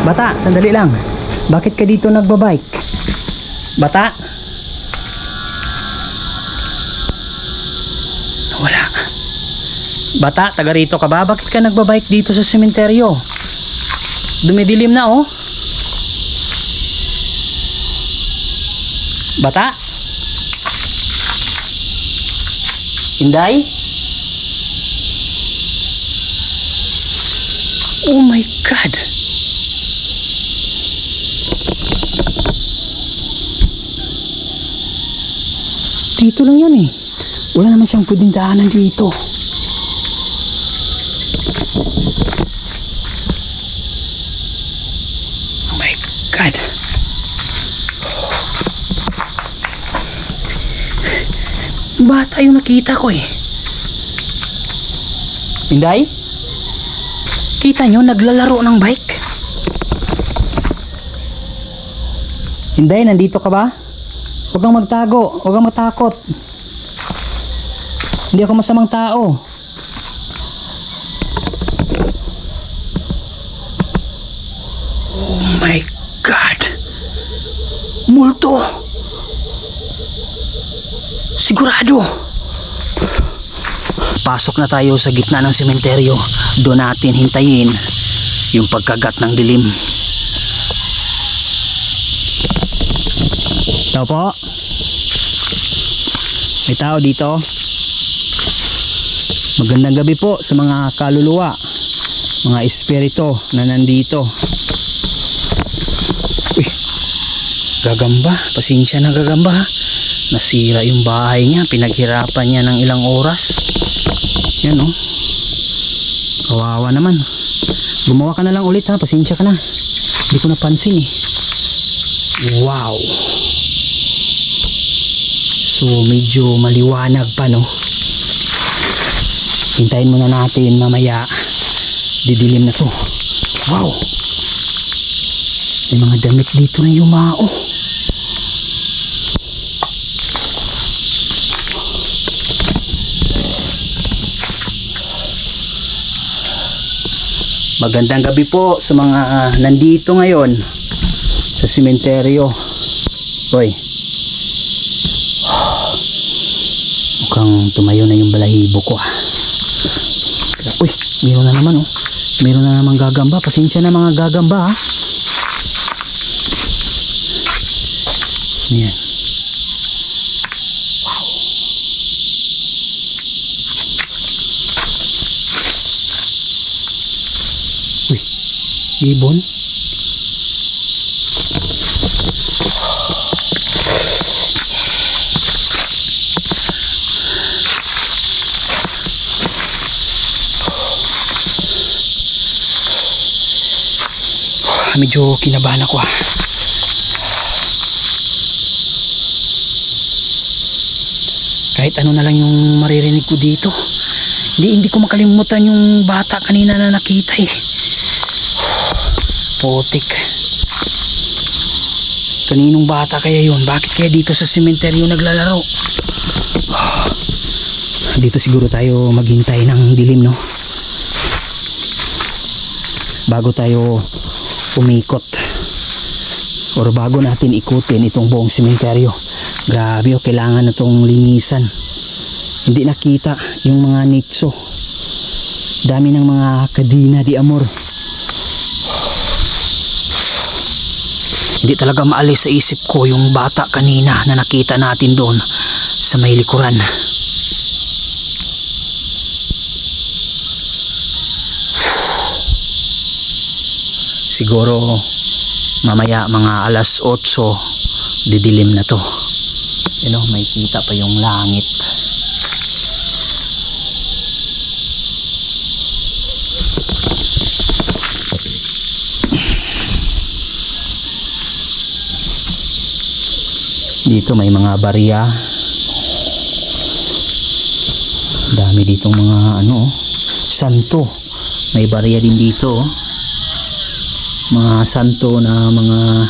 Bata, sandali lang. Bakit ka dito nagbabike? Bata? Wala. Bata, taga rito ka ba? Bakit ka nagbabike dito sa sementeryo? Dumidilim na oh. Bata? Inday? Oh my God! Dito lang yan eh. Wala naman siyang pwedeng daanan dito. Oh my God! Bata yung nakita ko eh. Inday? Kita nyo, naglalaro ng bike. Inday, nandito ka ba? Huwag kang magtago, huwag kang matakot. Hindi ako masamang tao. Oh my God! Multo! Sigurado! Pasok na tayo sa gitna ng sementeryo. Doon natin hintayin yung pagkagat ng dilim. Tao po. May tao dito. Magandang gabi po sa mga kaluluwa, mga espiritu na nandito. Uy, gagamba. Pasensya na gagamba ha. Nasira yung bahay niya. Pinaghirapan niya ng ilang oras. Yan oh. Kawawa naman. Gumawa ka na lang ulit ha. Pasensya ka na. Hindi ko napansin eh. Wow. So medyo maliwanag pa no. Hintayin muna natin mamaya. Didilim na to. Wow. May mga damit dito na yumao. Magandang gabi po sa mga nandito ngayon sa sementeryo. Hoy. Mukhang tumayo na yung balahibo ko ah. Uy, meron na naman oh. Meron na naman gagamba. Pasensya na mga gagamba ah. Ayan. Wow. Uy, ibon. Medyo kinabahan ako ah. Kahit ano na lang yung maririnig ko dito. Hindi ko makalimutan yung bata kanina na nakita eh. Putik. Kaninong bata kaya yun? Bakit kaya dito sa sementeryo naglalaro? Dito siguro tayo maghintay ng dilim no? Bago tayo umikot or bago natin ikutin itong buong sementeryo. Grabe oh, kailangan na itong linisan. Hindi nakita yung mga nitso. Dami ng mga kadina di amor. Hindi talaga maalis sa isip ko yung bata kanina na nakita natin doon sa may likuran. Siguro mamaya mga alas 8 didilim na to. You know, may kita pa yung langit. Dito may mga barya. Dami ditong mga ano, santo. May barya din dito. Mga santo na mga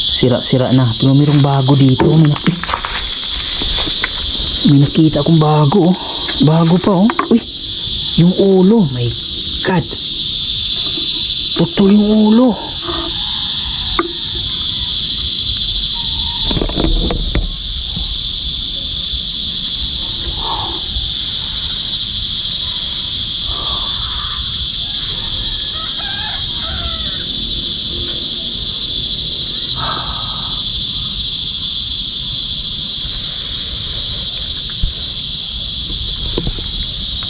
sira-sira na. Pero mayroong bago dito. May nakita akong bago. Bago pa oh. Uy, yung ulo. My God. Putol yung ulo.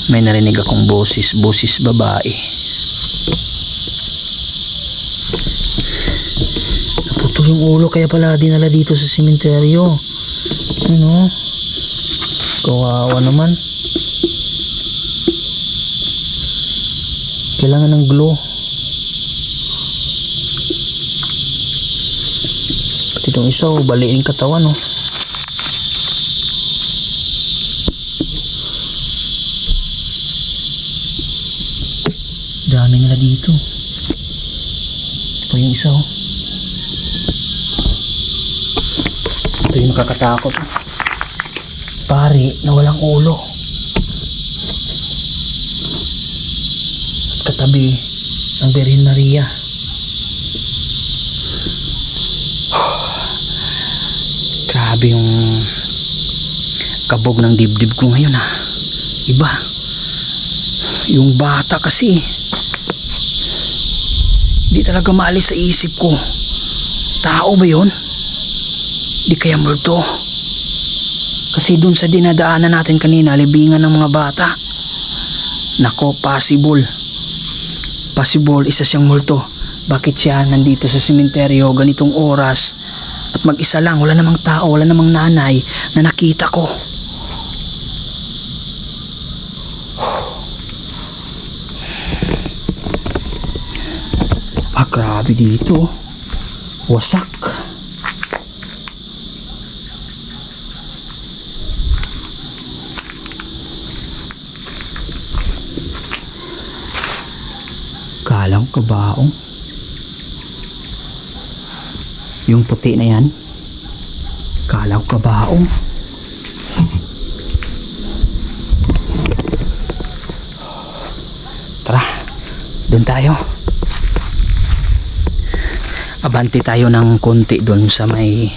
May narinig akong boses babae. Naputol yung ulo kaya pala dinala dito sa sementeryo. Ano? Kawawa naman. Kailangan ng glue. Pati itong isa, baliin katawan, oh. Dami nila dito. Ito pa yung isa, oh. Ito yung nakakatakot. Pari na walang ulo. At katabi ang Birhen Maria. Grabe yung kabog ng dibdib ko ngayon, ha. Iba. Yung bata kasi di talaga maalis sa isip ko. Tao ba yun? Di kaya multo? Kasi dun sa dinadaanan natin kanina, libingan ng mga bata. Nako, possible. Possible, isa siyang multo. Bakit siya nandito sa sementeryo ganitong oras at mag-isa lang, wala namang tao, wala namang nanay na nakita ko. Grabe dito. Wasak. Kalaw kabaong. Yung puti na yan. Kalaw kabaong. Tara, doon tayo. Abanti tayo ng konti doon sa may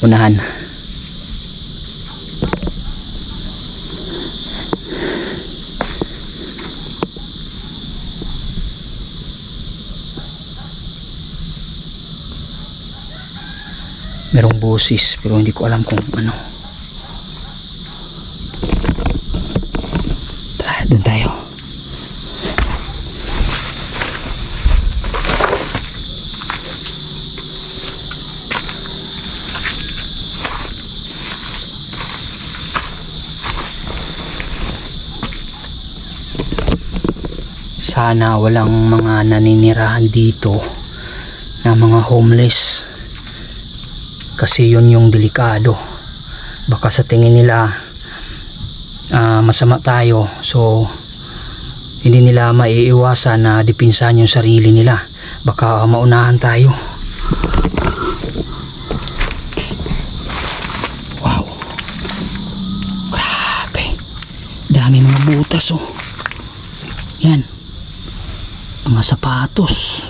unahan. Merong boses pero hindi ko alam kung ano. Tara, doon tayo. Sana walang mga naninirahan dito na mga homeless, kasi yun yung delikado. Baka sa tingin nila masama tayo, so hindi nila maiiwasan na dipinsahan yung sarili nila. Baka maunahan tayo. Wow, grabe, dami mga butas, oh. Yan, mga sapatos.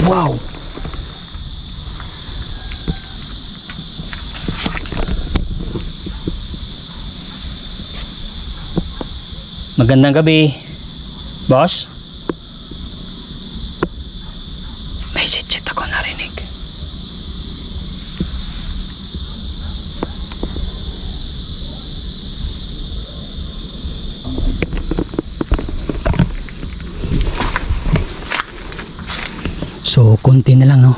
Wow. Magandang gabi, boss. May sit-sit ako narinig. So, konti na lang, no?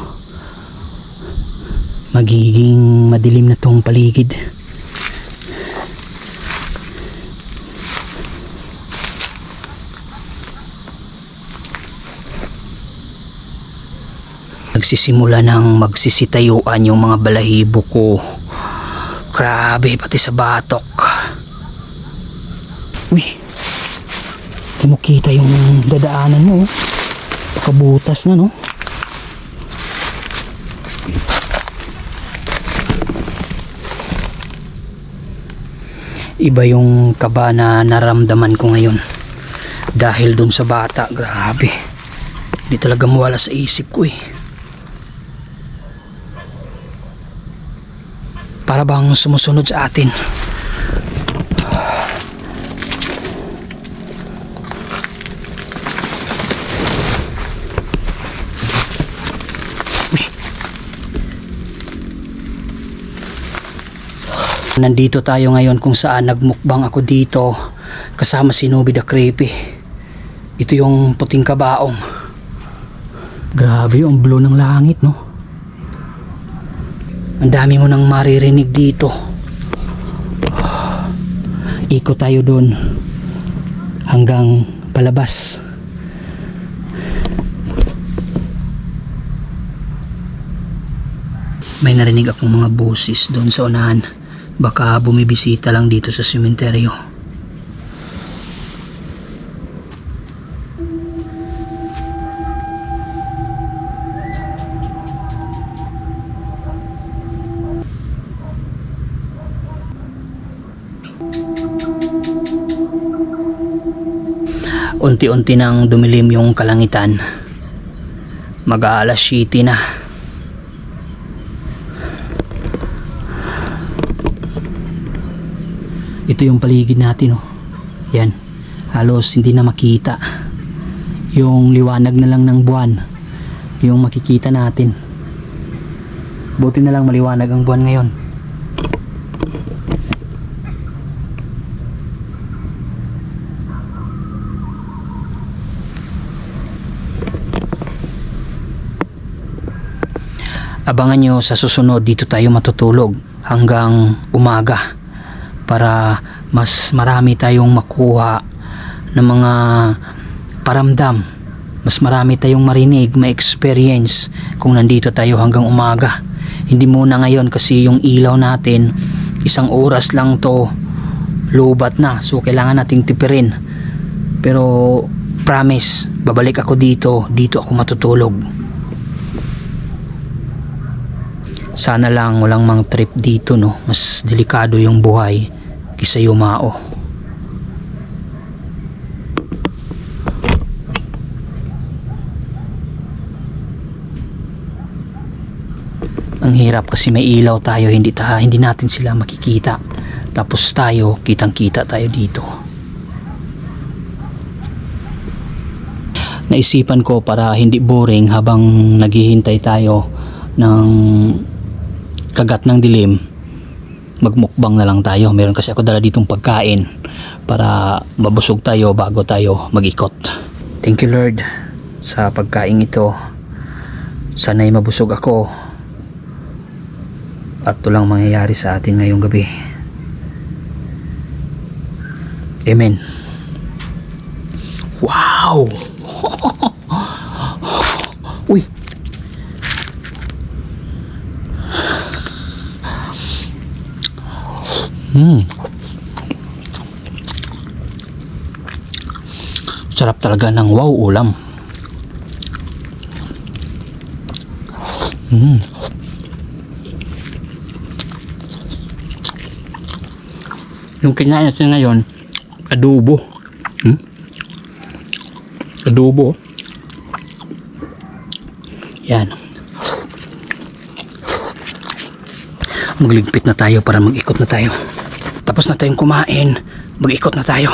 Magiging madilim na tong paligid. Nagsisimula ng magsisitayuan yung mga balahibo ko. Grabe, pati sa batok. Uy, di mo kita yung dadaanan mo, oh. Pakabutas na, no? Iba yung kaba na naramdaman ko ngayon. Dahil dun sa bata, grabe. Hindi talaga mawala sa isip ko eh. Para bang sumusunod sa atin. Nandito tayo ngayon kung saan nagmukbang ako dito kasama si Nobby the Creepy. Ito yung puting kabaong. Grabe yung blue ng langit, no? Ang dami mo nang maririnig dito. Ikot tayo doon hanggang palabas. May narinig akong mga boses doon sa unahan. Baka bumibisita lang dito sa sementeryo. Unti-unti nang dumilim yung kalangitan. Mag-aalas 7 na. Ito yung paligid natin, oh. Yan. Halos hindi na makita. Yung liwanag na lang ng buwan yung makikita natin. Buti na lang maliwanag ang buwan ngayon. Abangan nyo sa susunod, dito tayo matutulog hanggang umaga para mas marami tayong makuha ng mga paramdam, mas marami tayong marinig, ma-experience kung nandito tayo hanggang umaga. Hindi muna ngayon kasi yung ilaw natin 1 oras lang to lubat na, so kailangan nating tipirin. Pero promise, babalik ako dito ako matutulog. Sana lang walang mang trip dito, no? Mas delikado yung buhay kaysa yumao. Ang hirap kasi may ilaw tayo, hindi natin sila makikita. Tapos tayo, kitang-kita tayo dito. Naisipan ko para hindi boring habang naghihintay tayo ng kagat ng dilim, magmukbang na lang tayo. Meron kasi ako dala ditong pagkain para mabusog tayo bago tayo mag-ikot. Thank you Lord sa pagkain ito. Sana'y mabusog ako at walang mangyayari sa atin ngayong gabi. Amen. Wow. Uy, sarap talaga ng wow ulam. Yung kinain natin ngayon, adobo. Adobo. Yan. Magligpit na tayo para mag-ikot na tayo. Tapos na tayong kumain, mag-ikot na tayo.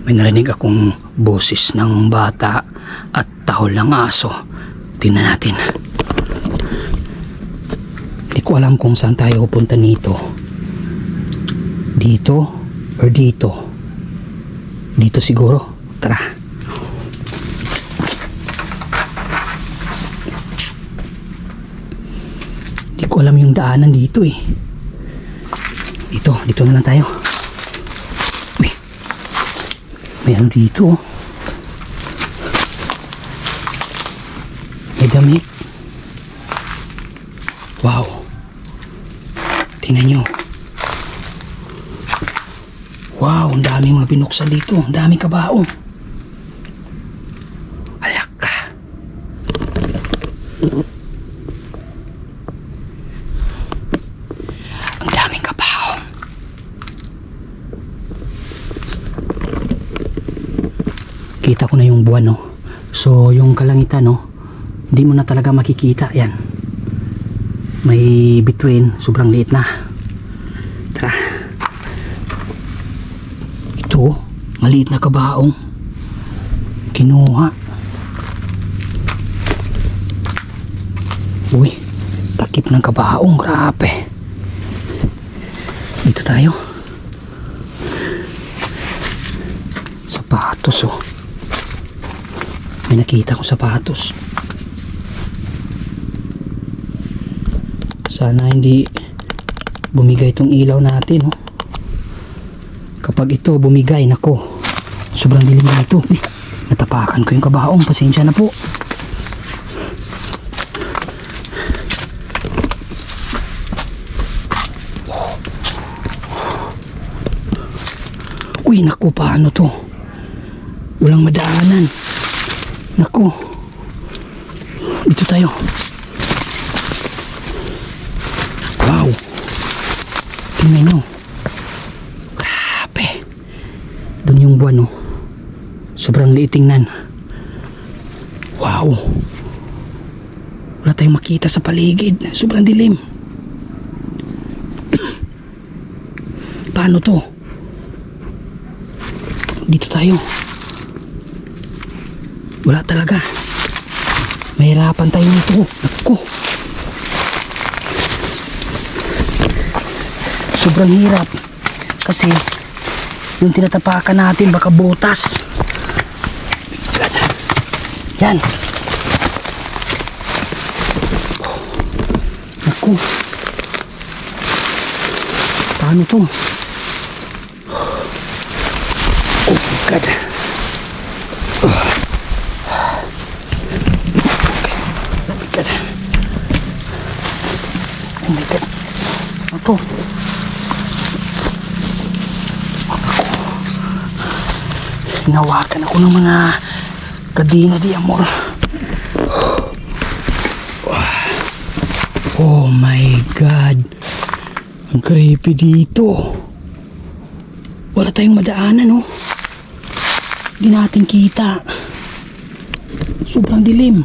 May narinig akong boses ng bata at tahol ng aso. Tingnan natin. Hindi ko alam kung saan tayo pupunta nito. Dito or dito. Dito siguro. Tara. Hindi ko alam yung daanan dito eh. Dito na lang tayo. Uy, may ano dito. May damit. Wow. Tingnan nyo. Wow, ang daming mga binuksan dito. Ang daming kabao. Alak ka. Ang daming kabao. Kita ko na yung buwan, no. So yung kalangitan, no, hindi mo na talaga makikita. Yan, may bituin, sobrang liit na. Tara. Ito, maliit na kabaong kinuha. Uy, takip ng kabaong, grabe. Dito tayo. Sapatos, oh. May nakita ko sapatos. Sana hindi bumigay itong ilaw natin, oh. Kapag ito bumigay, nako, sobrang dilim na ito. Natapakan ko yung kabaong, pasensya na po. Uy, naku, paano to? Walang madaanan. Naku. Dito tayo. Wow. Tingnan nyo. Grabe. Doon yung buwan, oh. Sobrang liit tingnan. Wow. Wala tayong makita sa paligid. Sobrang dilim. Paano to? Dito tayo. Wala talaga. Mahirapan tayo nito. Naku. Sobrang hirap. Kasi yung tinatapakan natin baka butas. Yan. Naku. Paano to? Oh my God. Oh my God. Oh my God. Ano to? Hinawakan ako ng mga kadina di amor. Oh my God. Ang creepy dito. Wala tayong madaanan, oh. Hindi natin kita. Sobrang dilim.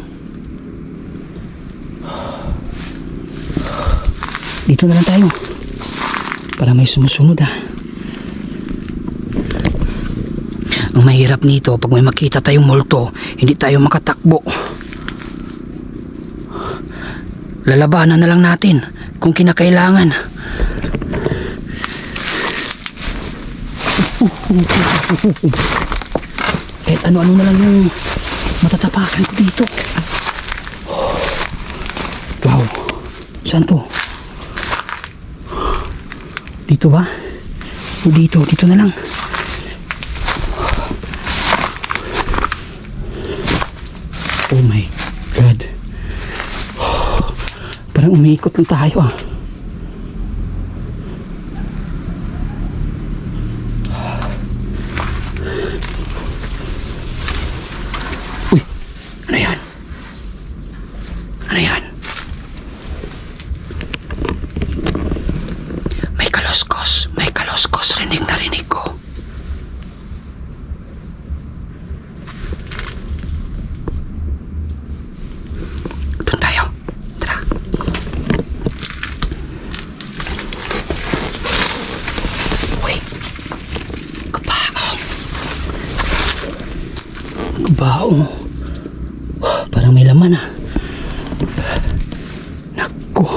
Dito na lang tayo. Para may sumusunod, ah. Ang mahirap nito, pag may makita tayong multo, hindi tayo makatakbo. Lalabanan na lang natin kung kinakailangan. Kahit ano-ano na lang yung matatapakan ko dito. Wow. Saan to? Dito ba? O dito? Dito na lang. Oh my God. Parang umiikot lang tayo, ah. Uy, ano yan? Ano yan? May kaloskos. May kaloskos. Rinig na rinig ko. Doon tayo. Tara. Uy. Kabaong. Kabaong. Parang may laman, ah. Naku.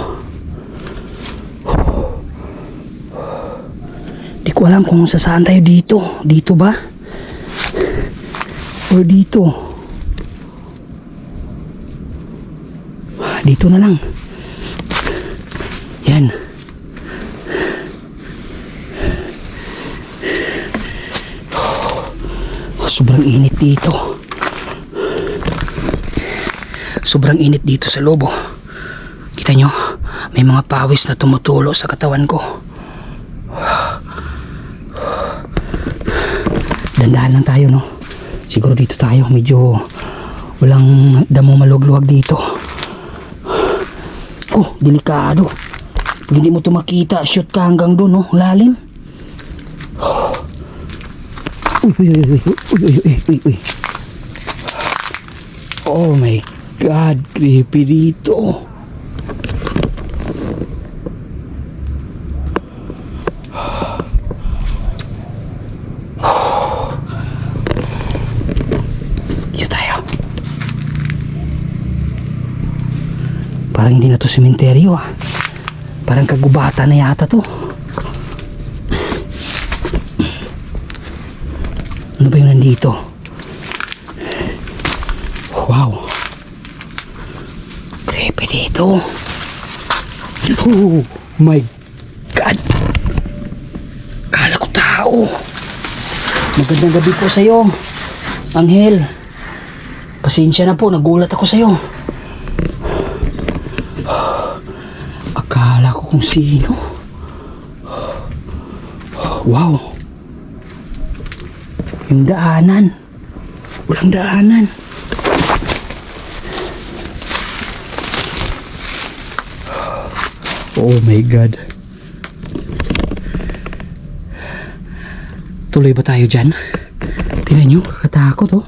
Di ko alam kung saan tayo dito. Dito ba? Or dito? Dito na lang. Yan. Sobrang init dito. Sobrang init dito sa lobo. Kita nyo, may mga pawis na tumutulo sa katawan ko. Dandahan lang tayo, no? Siguro dito tayo, medyo walang damo malugluwag dito. Oh, delikado. Pag hindi mo ito makita, shoot ka hanggang doon, no? Lalim. Uy, uy, uy, uy, uy, uy, uy, uy. Oh my God, creepy dito. Dito tayo. Parang hindi na to sementeryo ah. Parang kagubatan na yata to. Ano ba yung nandito? Wow. Creepy dito. Oh my God. Kala ko tao. Magandang gabi po sa'yo, Anghel. Pasensya na po, nagulat ako sa'yo. Akala ko kung sino. Wow. Yung daanan. Walang daanan. Oh my God. Tuloy ba tayo dyan? Tingnan nyo, kakatakot oh.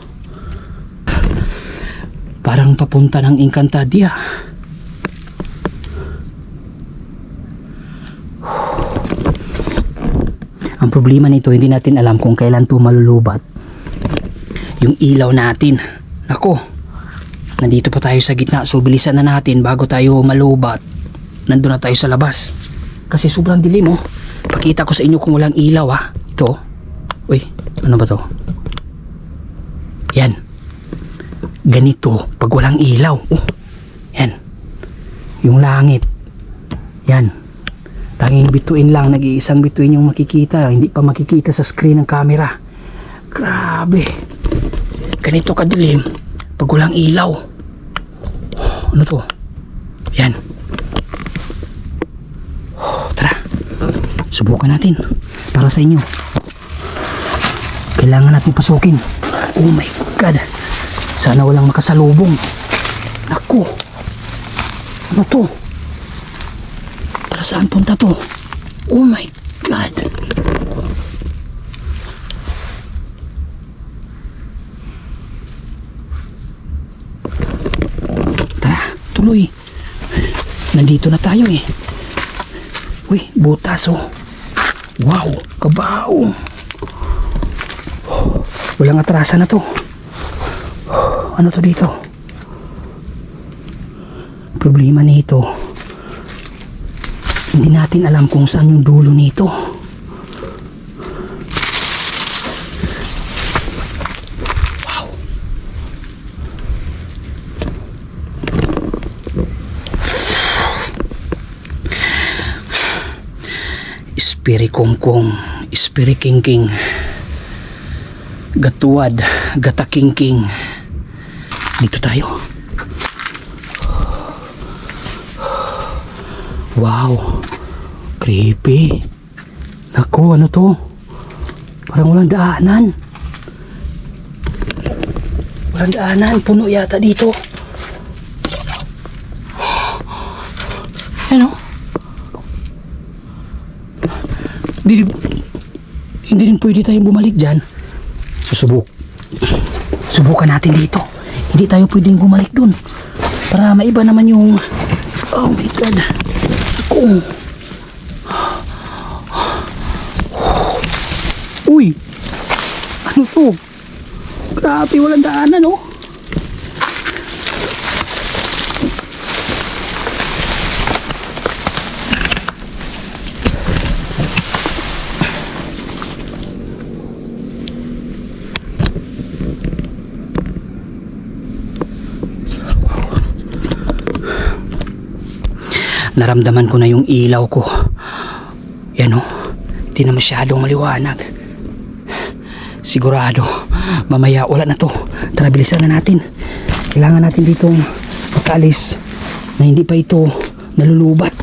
Parang papunta ng Encantadia. Ang problema nito, hindi natin alam kung kailan to malulubat. Yung ilaw natin. Nako, nandito pa tayo sa gitna, so bilisan na natin bago tayo malubat. Nandun na tayo sa labas. Kasi sobrang dilim oh. Pakita ko sa inyo kung walang ilaw ah. Ito. Uy, ano ba to? Yan. Ganito pag walang ilaw. Oh, yan. Yung langit. Yan. Tanging bituin lang, nag-iisang bituin yung makikita, hindi pa makikita sa screen ng camera. Grabe. Ganito kadilim pag walang ilaw. Ano to? Yan. Tara. Subukan natin para sa inyo. Kailangan natin pasukin. Oh my God. Sana walang makasalubong. Naku. Ano to? Para saan punta to? Oh my God. Tara, tuloy. Nandito na tayo eh. Uy, butas oh. Wow, kabao. Walang atrasan na to. Ano to dito? Problema nito, hindi natin alam kung saan yung dulo nito. Wow. Ispiri kongkong, ispiri kingking, gatuwad, gatakingking. Dito tayo. Wow, creepy. Naku, ano to? Parang walang daanan. Walang daanan, puno yata dito. Ano? Hindi rin pwede tayong bumalik dyan. Subukan natin dito. Hindi tayo pwedeng bumalik dun para maiba naman yung... Oh my God. Oh. Uy, ano to? Grabe, walang daanan oh. Naramdaman ko na yung ilaw ko. Yan o. Hindi na masyadong maliwanag. Sigurado mamaya wala na to. Tara, bilisan na natin. Kailangan natin dito makaalis na hindi pa ito nalulubat.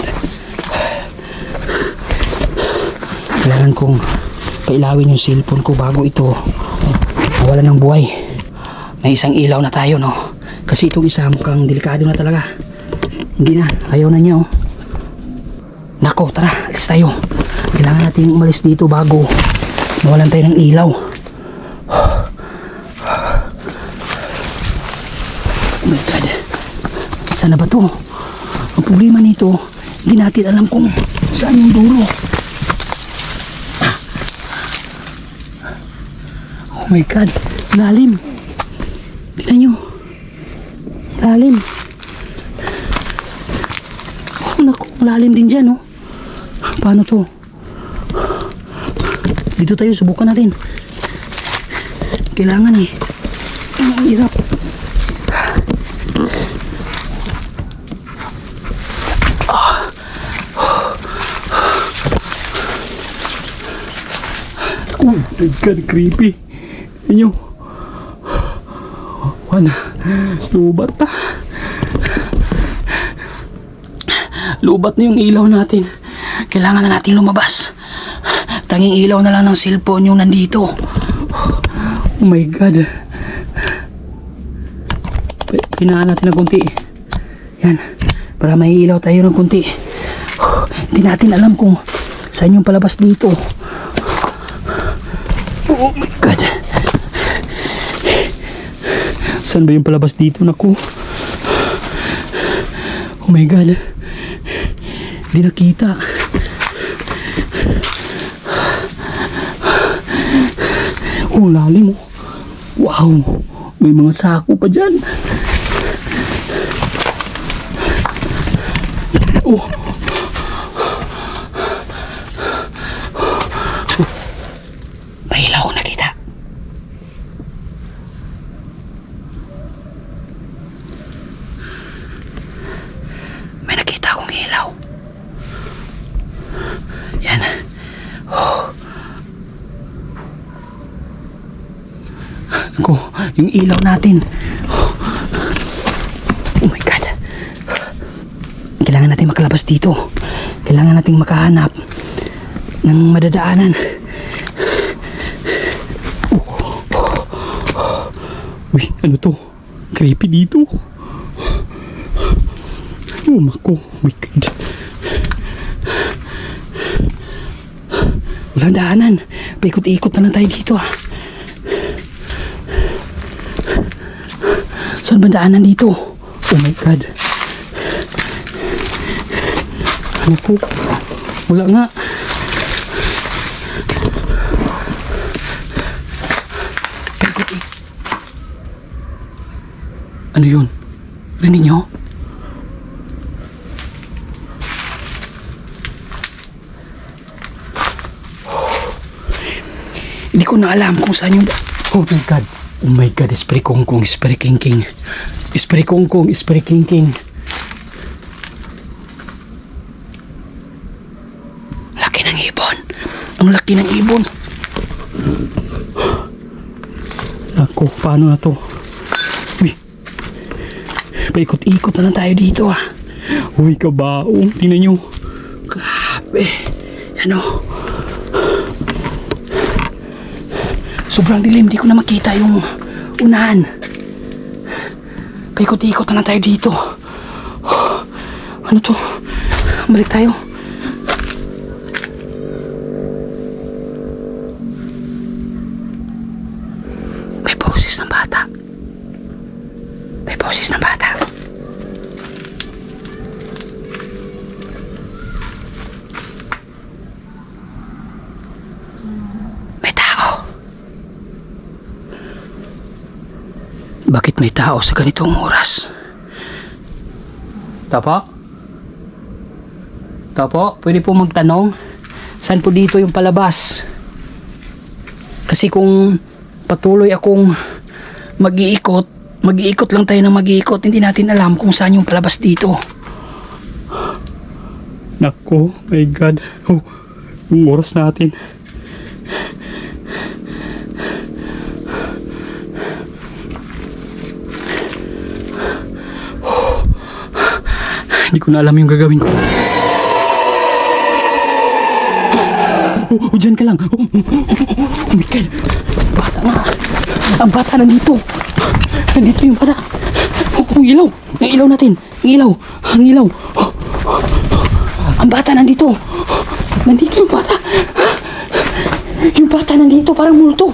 Kailangan kong pailawin yung cellphone ko bago ito mawala ng buhay. May isang ilaw na tayo no. Kasi itong isa mukhang delikado na talaga. Hindi na, ayaw na niya oh. Nako, tara, alis tayo. Kailangan natin umalis dito bago mawalan tayo ng ilaw. Oh my God. Saan na ba to? Ang problema nito, hindi natin alam kung saan yung dulo. Oh my God. Lalim. Tignan nyo. Lalim. Oh naku, lalim din dyan, oh. Paano to? Dito tayo, subukan natin. Kailangan eh. Ang hirap. Oh my God, creepy. Inyo. Wala. Lubat na. Lubat na yung ilaw natin. Kailangan na natin lumabas. Tanging ilaw na lang ng cellphone yung nandito. Oh my God. Pinaan natin ng kunti. Yan. Para may ilaw tayo ng kunti. Hindi natin alam kung saan yung palabas dito. Oh my God. Saan ba yung palabas dito? Naku. Oh my God. Hindi nakita. Oh, lalim oh. Wow. May mga sako pa dyan. Oh. May ilaw akong nakita. May nakita akong ilaw. Yan. Oh. Ako, yung ilaw natin. Oh my God. Kailangan natin makalabas dito. Kailangan natin makahanap ng madadaanan. Uy, ano to? Creepy dito. Oh mako, oh my God. Walang daanan. Paikot-ikot na lang tayo dito ah. Saan ba daanan dito? Oh my God. Ano po? Wala nga. Paikot-ikot. Ano yun? Rinig nyo? Hindi ko na alam kung saan yung... Oh my God. Oh my God. Esprit Kong Kong. Esprit King King. Esprit Kong Kong. Esprit King King. Laki ng ibon. Ang laki ng ibon. Ako, paano na to? Uy. Paikot-ikot na lang tayo dito ah. Uy, kabaong. Tingnan nyo. Grabe. Ano? Sobrang dilim, di ko na makita yung unahan. Paikot-ikot na lang tayo dito. Ano to? Balik tayo. May boses ng bata. May boses ng bata. Bakit may tao sa ganitong oras? Tapo? Tapo, pwede po magtanong? Saan po dito yung palabas? Kasi kung patuloy akong mag-iikot lang tayo ng mag-iikot, hindi natin alam kung saan yung palabas dito. Nako, my God. Oh, yung oras natin. Hindi ko na alam yung gagawin ko. Diyan ka lang. Oh my God. Bata nga. Ang bata nandito. Nandito yung bata. Ang ilaw. Ang ilaw natin. Ang ilaw. Ang ilaw. Ang bata nandito. Nandito yung bata. Yung bata nandito. Parang multo.